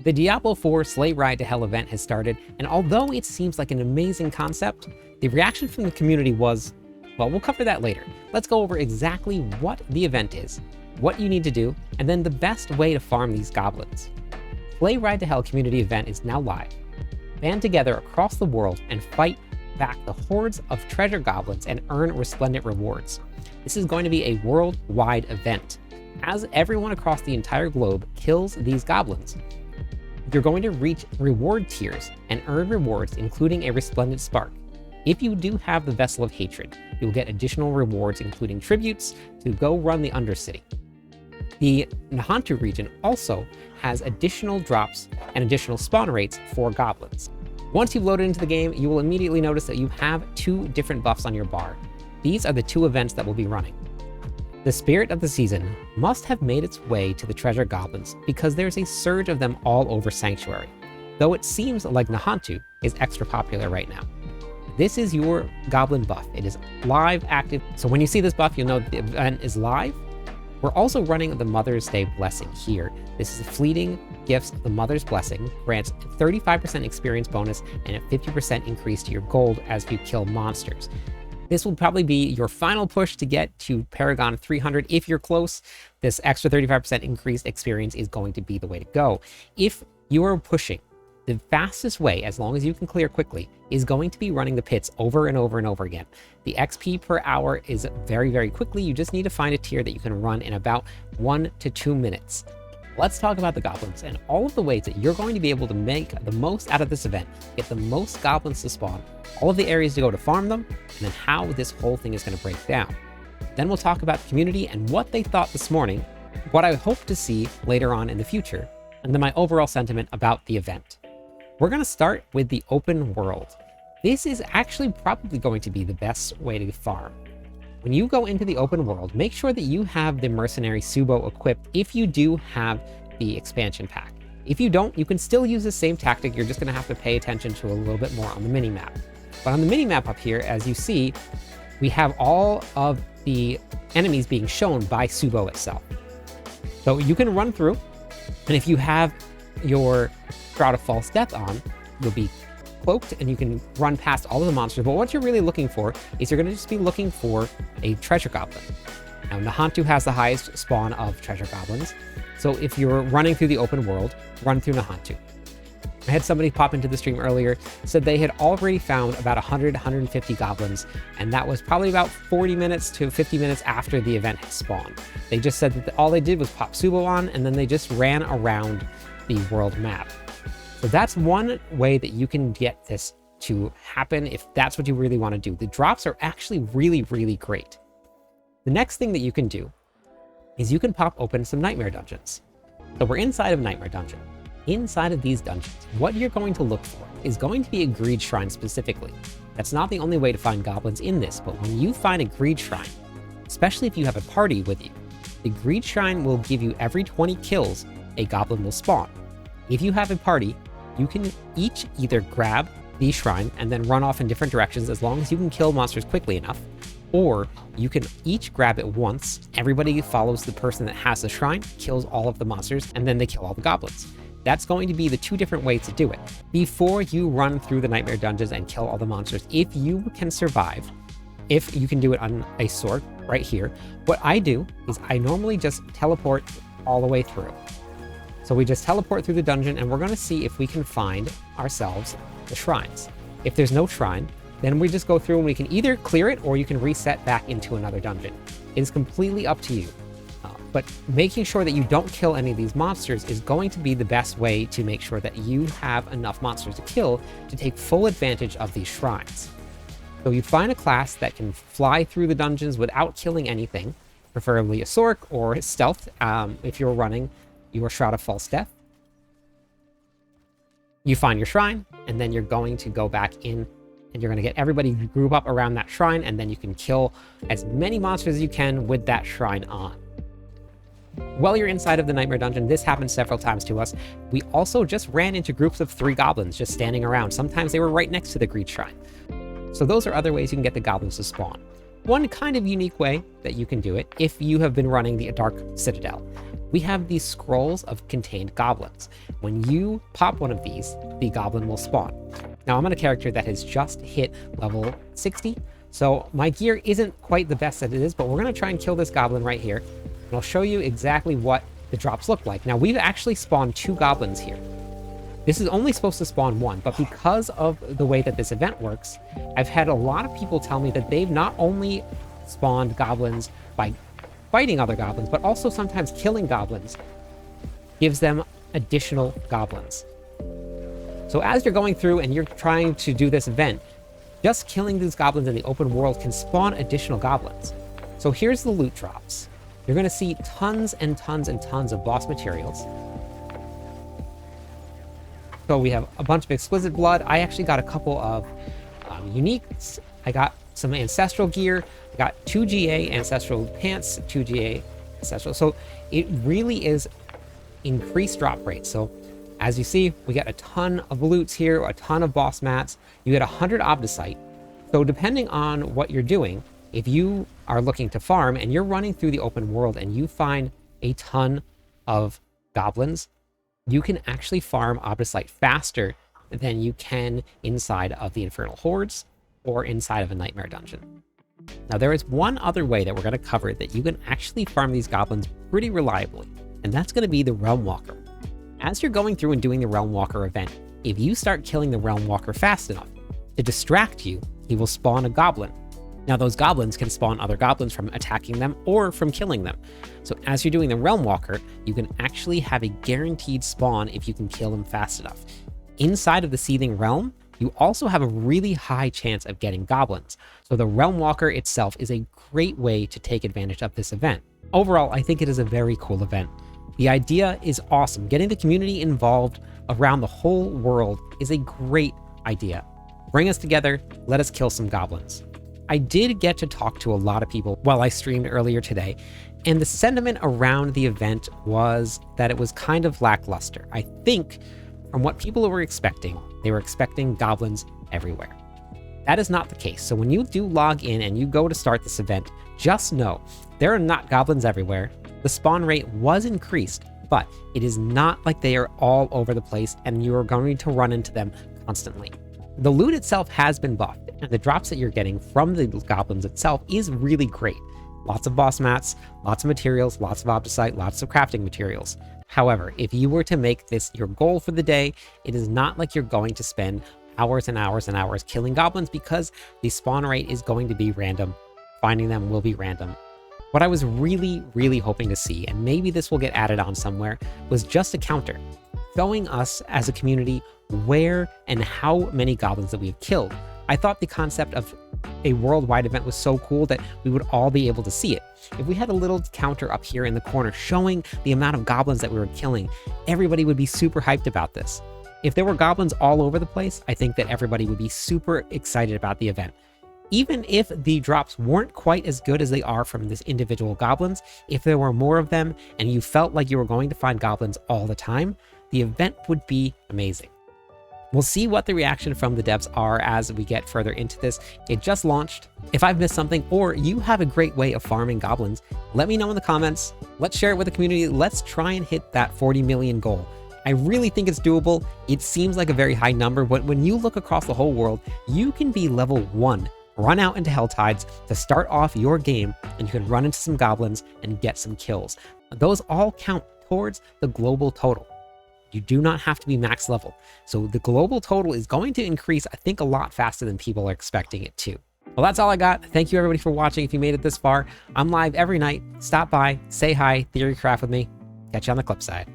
The Diablo 4 Sleigh Ride to Hell event has started, and although it seems like an amazing concept, the reaction from the community was, well, we'll cover that later. Let's go over exactly what the event is, what you need to do, and then the best way to farm these goblins. Sleigh Ride to Hell community event is now live. Band together across the world and fight back the hordes of treasure goblins and earn resplendent rewards. This is going to be a worldwide event. As everyone across the entire globe kills these goblins, you're going to reach reward tiers and earn rewards, including a resplendent spark. If you do have the Vessel of Hatred, you'll get additional rewards, including tributes to go run the Undercity. The Nahantu region also has additional drops and additional spawn rates for goblins. Once you've loaded into the game, you will immediately notice that you have two different buffs on your bar. These are the two events that will be running. The spirit of the season must have made its way to the treasure goblins because there's a surge of them all over Sanctuary, though it seems like Nahantu is extra popular right now. This is your goblin buff. It is live, active, so when you see this buff, you'll know the event is live. We're also running the Mother's Day Blessing here. This is fleeting gifts of the Mother's Blessing, grants 35% experience bonus and a 50% increase to your gold as you kill monsters. This will probably be your final push to get to Paragon 300. If you're close, this extra 35% increased experience is going to be the way to go. If you are pushing, the fastest way, as long as you can clear quickly, is going to be running the pits over and over and over again. The XP per hour is very, very quickly. You just need to find a tier that you can run in about 1 to 2 minutes. Let's talk about the goblins and all of the ways that you're going to be able to make the most out of this event, get the most goblins to spawn, all of the areas to go to farm them, and then how this whole thing is going to break down. Then we'll talk about the community and what they thought this morning, what I hope to see later on in the future, and then my overall sentiment about the event. We're going to start with the open world. This is actually probably going to be the best way to farm. When you go into the open world, make sure that you have the Mercenary Subo equipped if you do have the expansion pack. If you don't, you can still use the same tactic. You're just going to have to pay attention to a little bit more on the mini-map. But on the mini-map up here, as you see, we have all of the enemies being shown by Subo itself. So you can run through, and if you have your Shroud of False Death on, you'll be cloaked and you can run past all of the monsters. But what you're really looking for is you're going to just be looking for a treasure goblin. Now, Nahantu has the highest spawn of treasure goblins. So if you're running through the open world, run through Nahantu. I had somebody pop into the stream earlier, said they had already found about 100, 150 goblins, and that was probably about 40 minutes to 50 minutes after the event had spawned. They just said that all they did was pop Subo on, and then they just ran around the world map. So that's one way that you can get this to happen if that's what you really want to do. The drops are actually really, really great. The next thing that you can do is you can pop open some Nightmare Dungeons. So we're inside of Nightmare Dungeon. Inside of these dungeons, what you're going to look for is going to be a Greed Shrine specifically. That's not the only way to find goblins in this, but when you find a Greed Shrine, especially if you have a party with you, the Greed Shrine will give you every 20 kills, a goblin will spawn. If you have a party, you can each either grab the shrine and then run off in different directions as long as you can kill monsters quickly enough, or you can each grab it once, everybody follows the person that has the shrine, kills all of the monsters, and then they kill all the goblins. That's going to be the two different ways to do it. Before you run through the Nightmare Dungeons and kill all the monsters, if you can survive, if you can do it on a sword right here, what I do is I normally just teleport all the way through. So we just teleport through the dungeon and we're going to see if we can find ourselves the shrines. If there's no shrine, then we just go through and we can either clear it or you can reset back into another dungeon. It is completely up to you. But making sure that you don't kill any of these monsters is going to be the best way to make sure that you have enough monsters to kill to take full advantage of these shrines. So you find a class that can fly through the dungeons without killing anything, preferably a Sork or Stealth if you're running your Shroud of False Death. You find your shrine, and then you're going to go back in and you're going to get everybody to group up around that shrine, and then you can kill as many monsters as you can with that shrine on. While you're inside of the Nightmare Dungeon, this happened several times to us. We also just ran into groups of 3 goblins just standing around. Sometimes they were right next to the Greed Shrine. So those are other ways you can get the goblins to spawn. one kind of unique way that you can do it if you have been running the Dark Citadel. We have these scrolls of contained goblins. When you pop one of these, the goblin will spawn. Now I'm on a character that has just hit level 60, so my gear isn't quite the best that it is, but we're gonna try and kill this goblin right here. And I'll show you exactly what the drops look like. Now we've actually spawned 2 goblins here. This is only supposed to spawn 1, but because of the way that this event works, I've had a lot of people tell me that they've not only spawned goblins by fighting other goblins, but also sometimes killing goblins gives them additional goblins. So as you're going through and you're trying to do this event, just killing these goblins in the open world can spawn additional goblins. So here's the loot drops. You're going to see tons and tons and tons of boss materials. So we have a bunch of exquisite blood. I actually got a couple of uniques. I got some ancestral gear. I got 2 GA ancestral pants, 2 GA ancestral. So it really is increased drop rate. So as you see, we got a ton of loots here, a ton of boss mats. You get 100 obdicite. So depending on what you're doing, if you are looking to farm and you're running through the open world and you find a ton of goblins, you can actually farm obdicite faster than you can inside of the infernal hordes or inside of a nightmare dungeon. Now there is one other way that we're going to cover that you can actually farm these goblins pretty reliably, and that's going to be the Realm Walker. As you're going through and doing the Realm Walker event, if you start killing the Realm Walker fast enough, to distract you, he will spawn a goblin. Now those goblins can spawn other goblins from attacking them or from killing them. So as you're doing the Realm Walker, you can actually have a guaranteed spawn if you can kill him fast enough. Inside of the Seething Realm, you also have a really high chance of getting goblins. So the Realm Walker itself is a great way to take advantage of this event. Overall, I think it is a very cool event. The idea is awesome. Getting the community involved around the whole world is a great idea. Bring us together, let us kill some goblins. I did get to talk to a lot of people while I streamed earlier today, and the sentiment around the event was that it was kind of lackluster. I think from what people were expecting, they were expecting goblins everywhere. That is not the case. So when you do log in and you go to start this event, just know there are not goblins everywhere. The spawn rate was increased, but it is not like they are all over the place and you are going to run into them constantly. The loot itself has been buffed, and the drops that you're getting from the goblins itself is really great. Lots of boss mats, lots of materials, lots of obdicite, lots of crafting materials. However, if you were to make this your goal for the day, it is not like you're going to spend hours and hours and hours killing goblins because the spawn rate is going to be random. Finding them will be random. What I was really, really hoping to see, and maybe this will get added on somewhere, was just a counter, showing us as a community where and how many goblins that we have killed. I thought the concept of a worldwide event was so cool that we would all be able to see it. If we had a little counter up here in the corner showing the amount of goblins that we were killing, everybody would be super hyped about this. If there were goblins all over the place, I think that everybody would be super excited about the event. Even if the drops weren't quite as good as they are from this individual goblins, if there were more of them and you felt like you were going to find goblins all the time, the event would be amazing. We'll see what the reaction from the devs are as we get further into this. It just launched. If I've missed something or you have a great way of farming goblins, let me know in the comments. Let's share it with the community. Let's try and hit that 40 million goal. I really think it's doable. It seems like a very high number, but when you look across the whole world, you can be level 1, run out into Helltides to start off your game, and you can run into some goblins and get some kills. Those all count towards the global total. You do not have to be max level. So the global total is going to increase, I think, a lot faster than people are expecting it to. Well, that's all I got. Thank you everybody for watching. If you made it this far, I'm live every night. Stop by, say hi, theorycraft with me. Catch you on the clip side.